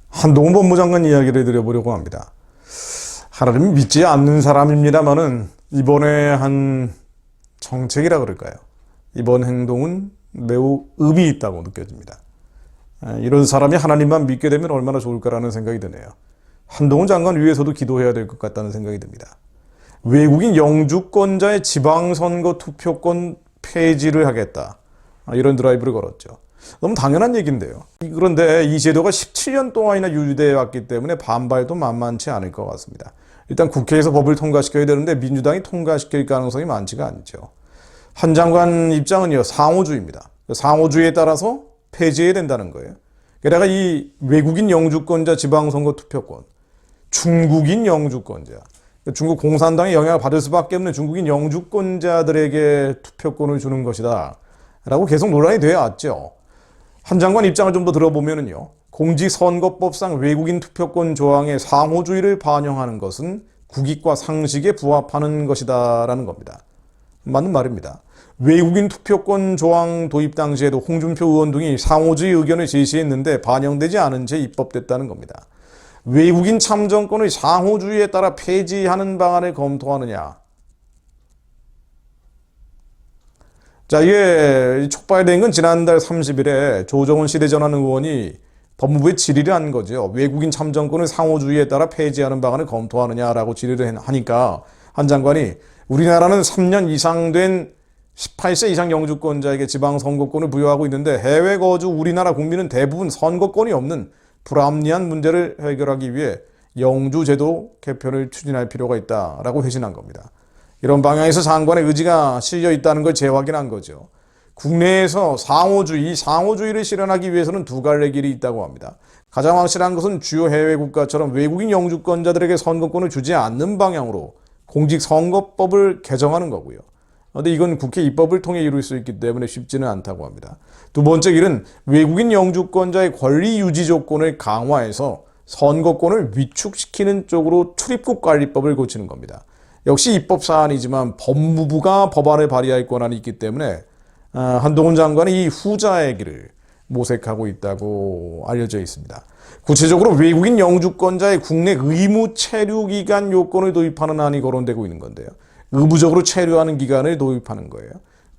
한동훈 법무장관 이야기를 드려보려고 합니다. 하나님 믿지 않는 사람입니다만은 이번에 한 정책이라 그럴까요? 이번 행동은 매우 의미 있다고 느껴집니다. 이런 사람이 하나님만 믿게 되면 얼마나 좋을까라는 생각이 드네요. 한동훈 장관 위해서도 기도해야 될 것 같다는 생각이 듭니다. 외국인 영주권자의 지방선거 투표권 폐지를 하겠다. 이런 드라이브를 걸었죠. 너무 당연한 얘기인데요. 그런데 이 제도가 17년 동안이나 유지되어 왔기 때문에 반발도 만만치 않을 것 같습니다. 일단 국회에서 법을 통과시켜야 되는데 민주당이 통과시킬 가능성이 많지가 않죠. 한 장관 입장은요, 상호주의입니다. 상호주의에 따라서 폐지해야 된다는 거예요. 게다가 이 외국인 영주권자 지방선거 투표권, 중국인 영주권자, 중국 공산당의 영향을 받을 수밖에 없는 중국인 영주권자들에게 투표권을 주는 것이다 라고 계속 논란이 되어 왔죠. 한 장관 입장을 좀 더 들어보면요, 공직선거법상 외국인 투표권 조항의 상호주의를 반영하는 것은 국익과 상식에 부합하는 것이다 라는 겁니다. 맞는 말입니다. 외국인 투표권 조항 도입 당시에도 홍준표 의원 등이 상호주의 의견을 제시했는데 반영되지 않은 채 입법됐다는 겁니다. 외국인 참정권의 상호주의에 따라 폐지하는 방안을 검토하느냐. 자, 이게 촉발된 건 지난달 30일에 조정훈 시대전환 의원이 법무부에 질의를 한 거죠. 외국인 참정권을 상호주의에 따라 폐지하는 방안을 검토하느냐라고 질의를 하니까 한 장관이 우리나라는 3년 이상 된 18세 이상 영주권자에게 지방선거권을 부여하고 있는데 해외 거주 우리나라 국민은 대부분 선거권이 없는 불합리한 문제를 해결하기 위해 영주제도 개편을 추진할 필요가 있다라고 회신한 겁니다. 이런 방향에서 장관의 의지가 실려 있다는 걸 재확인한 거죠. 국내에서 상호주의를 실현하기 위해서는 두 갈래 길이 있다고 합니다. 가장 확실한 것은 주요 해외 국가처럼 외국인 영주권자들에게 선거권을 주지 않는 방향으로 공직선거법을 개정하는 거고요. 그런데 이건 국회 입법을 통해 이룰 수 있기 때문에 쉽지는 않다고 합니다. 두 번째 길은 외국인 영주권자의 권리 유지 조건을 강화해서 선거권을 위축시키는 쪽으로 출입국관리법을 고치는 겁니다. 역시 입법 사안이지만 법무부가 법안을 발의할 권한이 있기 때문에 한동훈 장관이 이 후자의 길을 모색하고 있다고 알려져 있습니다. 구체적으로 외국인 영주권자의 국내 의무 체류 기간 요건을 도입하는 안이 거론되고 있는 건데요. 의무적으로 체류하는 기간을 도입하는 거예요.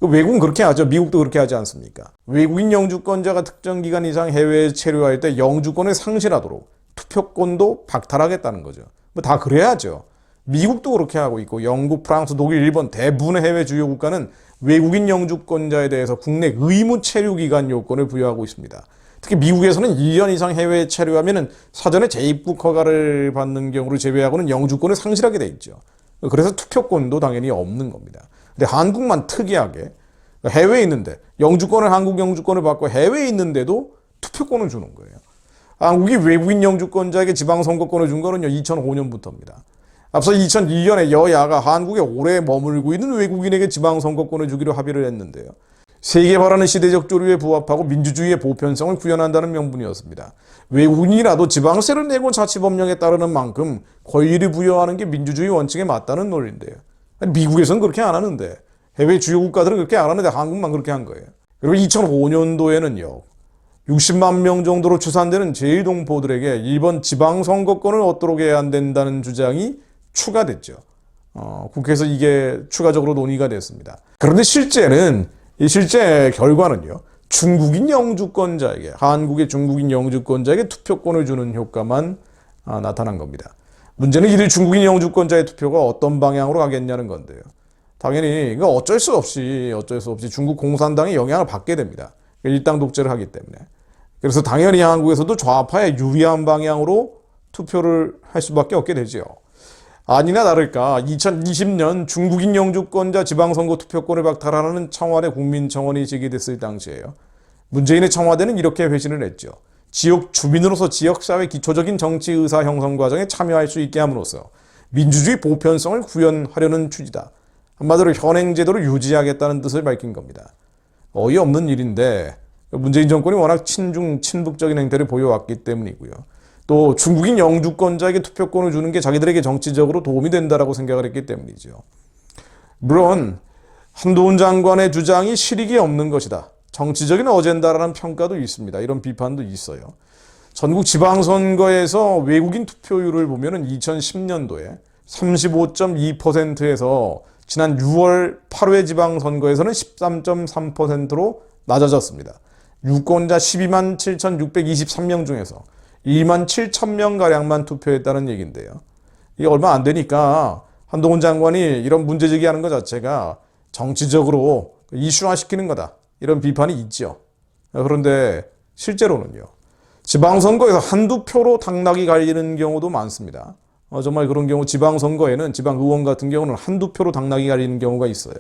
외국은 그렇게 하죠. 미국도 그렇게 하지 않습니까? 외국인 영주권자가 특정 기간 이상 해외에 체류할 때 영주권을 상실하도록 투표권도 박탈하겠다는 거죠. 뭐 다 그래야죠. 미국도 그렇게 하고 있고 영국, 프랑스, 독일, 일본 대부분의 해외 주요 국가는 외국인 영주권자에 대해서 국내 의무 체류 기간 요건을 부여하고 있습니다. 특히 미국에서는 1년 이상 해외에 체류하면 사전에 재입국 허가를 받는 경우를 제외하고는 영주권을 상실하게 돼 있죠. 그래서 투표권도 당연히 없는 겁니다. 근데 한국만 특이하게 해외에 있는데 한국 영주권을 받고 해외에 있는데도 투표권을 주는 거예요. 한국이 외국인 영주권자에게 지방선거권을 준 거는요 2005년부터입니다. 앞서 2002년에 여야가 한국에 오래 머물고 있는 외국인에게 지방선거권을 주기로 합의를 했는데요. 세계 바라는 시대적 조류에 부합하고 민주주의의 보편성을 구현한다는 명분이었습니다. 외국인이라도 지방세를 내고 자치법령에 따르는 만큼 권리를 부여하는 게 민주주의 원칙에 맞다는 논리인데요. 미국에서는 그렇게 안 하는데 해외 주요 국가들은 그렇게 안 하는데 한국만 그렇게 한 거예요. 그리고 2005년도에는요. 60만 명 정도로 추산되는 제1동포들에게 이번 지방선거권을 얻도록 해야 된다는 주장이 추가됐죠. 국회에서 이게 추가적으로 논의가 됐습니다. 그런데 실제 결과는요. 중국인 영주권자에게, 한국의 중국인 영주권자에게 투표권을 주는 효과만 나타난 겁니다. 문제는 이들 중국인 영주권자의 투표가 어떤 방향으로 가겠냐는 건데요. 당연히 이거 어쩔 수 없이 중국 공산당의 영향을 받게 됩니다. 일당 독재를 하기 때문에. 그래서 당연히 한국에서도 좌파에 유리한 방향으로 투표를 할 수밖에 없게 되죠. 아니나 다를까 2020년 중국인 영주권자 지방선거 투표권을 박탈하는 청와대 국민청원이 제기됐을 당시에요. 문재인의 청와대는 이렇게 회신을 했죠. 지역 주민으로서 지역사회 기초적인 정치 의사 형성 과정에 참여할 수 있게 함으로써 민주주의 보편성을 구현하려는 취지다. 한마디로 현행 제도를 유지하겠다는 뜻을 밝힌 겁니다. 어이없는 일인데 문재인 정권이 워낙 친북적인 행태를 보여왔기 때문이고요. 또 중국인 영주권자에게 투표권을 주는 게 자기들에게 정치적으로 도움이 된다라고 생각을 했기 때문이죠. 물론 한동훈 장관의 주장이 실익이 없는 것이다. 정치적인 어젠다라는 평가도 있습니다. 이런 비판도 있어요. 전국 지방선거에서 외국인 투표율을 보면은 2010년도에 35.2%에서 지난 6월 8회 지방선거에서는 13.3%로 낮아졌습니다. 유권자 12만 7,623명 중에서 2만 7천 명가량만 투표했다는 얘기인데요. 이게 얼마 안 되니까 한동훈 장관이 이런 문제 제기하는 것 자체가 정치적으로 이슈화시키는 거다. 이런 비판이 있죠. 그런데 실제로는요. 지방선거에서 한두 표로 당락이 갈리는 경우도 많습니다. 정말 그런 경우 지방선거에는 지방의원 같은 경우는 한두 표로 당락이 갈리는 경우가 있어요.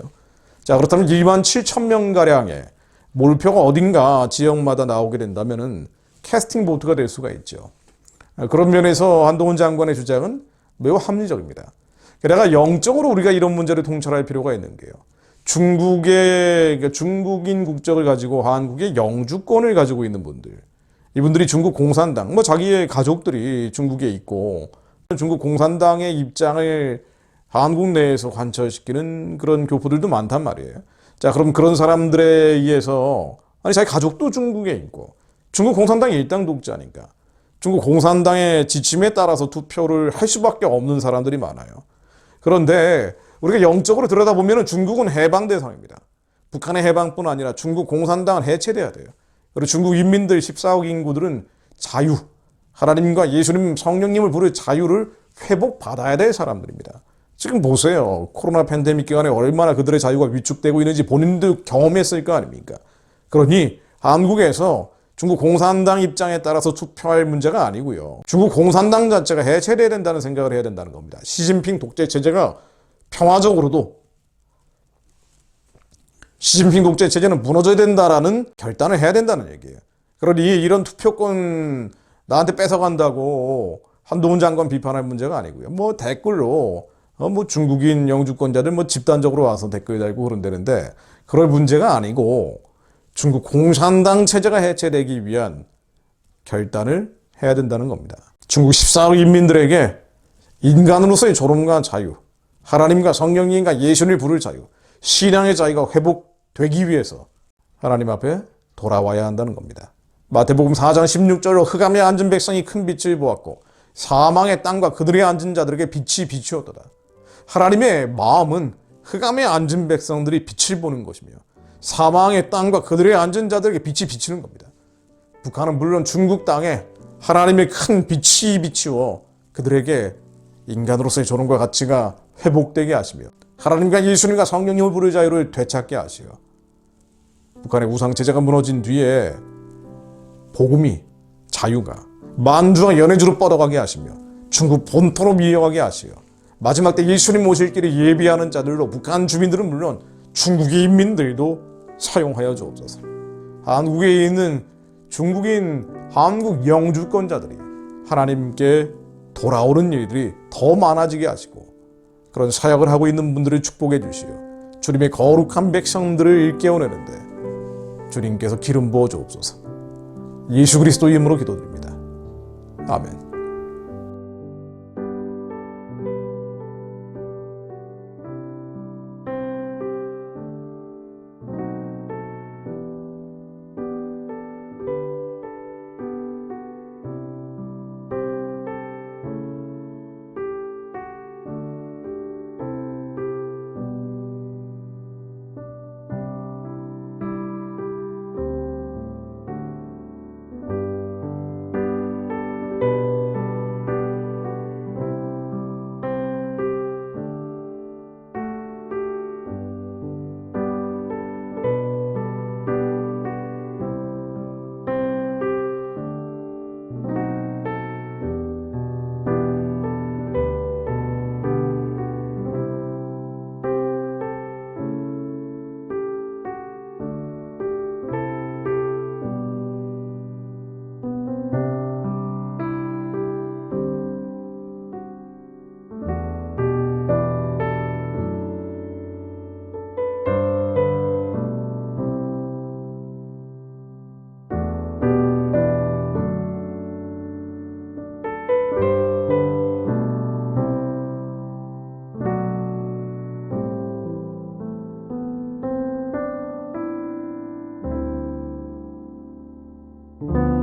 자, 그렇다면 2만 7천 명가량의 몰표가 어딘가 지역마다 나오게 된다면은 캐스팅 보트가 될 수가 있죠. 그런 면에서 한동훈 장관의 주장은 매우 합리적입니다. 게다가 영적으로 우리가 이런 문제를 통찰할 필요가 있는 게요. 중국인 국적을 가지고 한국의 영주권을 가지고 있는 분들. 이분들이 중국 공산당, 자기의 가족들이 중국에 있고 중국 공산당의 입장을 한국 내에서 관철시키는 그런 교포들도 많단 말이에요. 자, 그럼 그런 사람들에 의해서 자기 가족도 중국에 있고 중국 공산당이 일당 독자니까 중국 공산당의 지침에 따라서 투표를 할 수밖에 없는 사람들이 많아요. 그런데 우리가 영적으로 들여다보면 중국은 해방 대상입니다. 북한의 해방뿐 아니라 중국 공산당은 해체돼야 돼요. 그리고 중국 인민들 14억 인구들은 자유, 하나님과 예수님, 성령님을 부를 자유를 회복받아야 될 사람들입니다. 지금 보세요. 코로나 팬데믹 기간에 얼마나 그들의 자유가 위축되고 있는지 본인도 경험했을 거 아닙니까? 그러니 한국에서 중국 공산당 입장에 따라서 투표할 문제가 아니고요. 중국 공산당 자체가 해체돼야 된다는 생각을 해야 된다는 겁니다. 시진핑 독재 체제가 평화적으로도 시진핑 독재 체제는 무너져야 된다라는 결단을 해야 된다는 얘기예요. 그러니 이런 투표권 나한테 뺏어간다고 한동훈 장관 비판할 문제가 아니고요. 댓글로 중국인 영주권자들 집단적으로 와서 댓글 달고 그런다는데 그럴 문제가 아니고 중국 공산당 체제가 해체되기 위한 결단을 해야 된다는 겁니다. 중국 14억 인민들에게 인간으로서의 존엄과 자유, 하나님과 성령님과 예수님을 부를 자유, 신앙의 자유가 회복되기 위해서 하나님 앞에 돌아와야 한다는 겁니다. 마태복음 4장 16절로 흑암에 앉은 백성이 큰 빛을 보았고 사망의 땅과 그들의 앉은 자들에게 빛이 비추었도다. 하나님의 마음은 흑암에 앉은 백성들이 빛을 보는 것이며 사망의 땅과 그들의 앉은 자들에게 빛이 비치는 겁니다. 북한은 물론 중국 땅에 하나님의 큰 빛이 비추어 그들에게 인간으로서의 존엄과 가치가 회복되게 하시며 하나님과 예수님과 성령님을 부를 자유를 되찾게 하시어 북한의 우상체제가 무너진 뒤에 복음이, 자유가 만주와 연해주로 뻗어가게 하시며 중국 본토로 이어가게 하시어 마지막 때 예수님 오실 길을 예비하는 자들로 북한 주민들은 물론 중국의 인민들도 사용하여 주옵소서. 한국에 있는 중국인 한국 영주권자들이 하나님께 돌아오는 일들이 더 많아지게 하시고 그런 사역을 하고 있는 분들을 축복해 주시어 주님의 거룩한 백성들을 일깨워내는데 주님께서 기름 부어 주옵소서. 예수 그리스도 이름으로 기도드립니다. 아멘. 니다